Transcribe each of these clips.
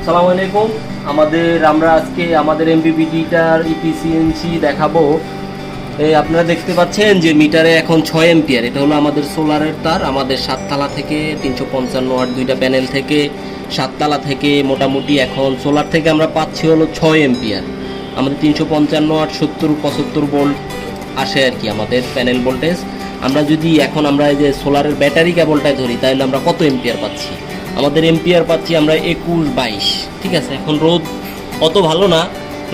আসসালামু আলাইকুম। আমরা আজকে আমাদের এমপিপিটিটার ইফিসিয়েন্সি দেখাবো। আপনারা দেখতে পাচ্ছেন যে মিটারে এখন 6 এম্পিয়ার। এটা হলো আমাদের সোলারের তার। আমাদের 7 তালা থেকে 355 ওয়াট দুইটা প্যানেল থেকে 7 তালা থেকে মোটামুটি এখন সোলার থেকে আমরা পাচ্ছি হলো 6 এম্পিয়ার। আমাদের 355 ওয়াট 70-75 ভোল্ট আসে আর কি আমাদের প্যানেল ভোল্টেজ। আমরা যদি এখন আমরা এই যে সোলারের ব্যাটারি কেবলটায় ধরি তাহলে আমরা কত এম্পিয়ার পাচ্ছি? আমাদের এম্পিয়ার পাচ্ছি আমরা 21-22। ঠিক আছে, এখন রোদ অত ভালো না,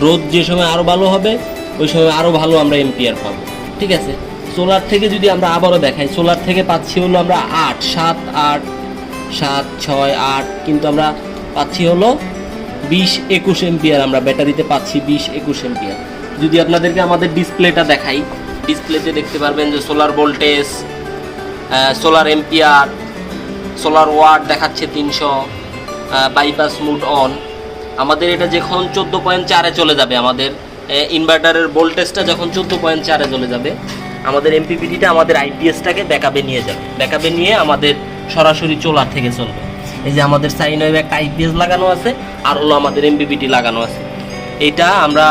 রোদ যে সময় আরও ভালো হবে ওই সময় আরও ভালো আমরা এম্পিয়ার পাবো। ঠিক আছে, সোলার থেকে যদি আমরা আবারও দেখাই, সোলার থেকে পাচ্ছি হলো আমরা 8, 7, 8, 7, 6, 8, কিন্তু আমরা পাচ্ছি হলো 20-21 এম্পিয়ার। আমরা ব্যাটারিতে পাচ্ছি 20-21 এম্পিয়ার। যদি আপনাদেরকে আমাদের ডিসপ্লেটা দেখাই, ডিসপ্লেতে দেখতে পারবেন যে solar voltage, solar ampere, solar watt দেখাচ্ছে 300, বাইপাস মুড অন। আমাদের এটা যখন 14.4-এ চলে যাবে, আমাদের ইনভার্টারের ভোল্টেজটা যখন 14.4-এ চলে যাবে, আমাদের এমপিপিটিটা আমাদের আইপিএসটাকে ব্যাকআপে নিয়ে যাবে। ব্যাকআপে নিয়ে আমাদের সরাসরি সোলার থেকে চলবে। এই যে আমাদের সাইন ওয়েভ একটা আইপিএস লাগানো আছে, আর হলো আমাদের এমপিপিটি লাগানো আছে। এইটা আমরা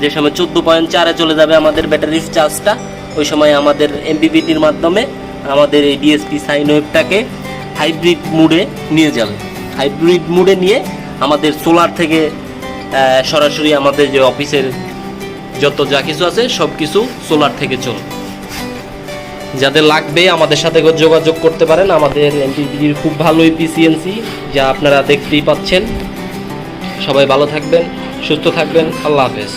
যে সময় 14.4-এ চলে যাবে আমাদের ব্যাটারির চার্জটা, ওই সময় আমাদের এমপিপিটির মাধ্যমে আমাদের এই ডিএসপি সাইন ওয়েভটাকে হাইব্রিড মুডে নিয়ে যাবে। হাইব্রিড মুডে নিয়ে আমাদের সোলার থেকে সরাসরি আমাদের যে অফিসের যত যা কিছু আছে সব কিছু সোলার থেকে চলবে। যাদের লাগবে আমাদের সাথে যোগাযোগ করতে পারেন। আমাদের এমপিপিটির খুব ভালো এফিসিয়েন্সি, যা আপনারা দেখতেই পাচ্ছেন। সবাই ভালো থাকবেন, সুস্থ থাকবেন। আল্লাহ হাফেজ।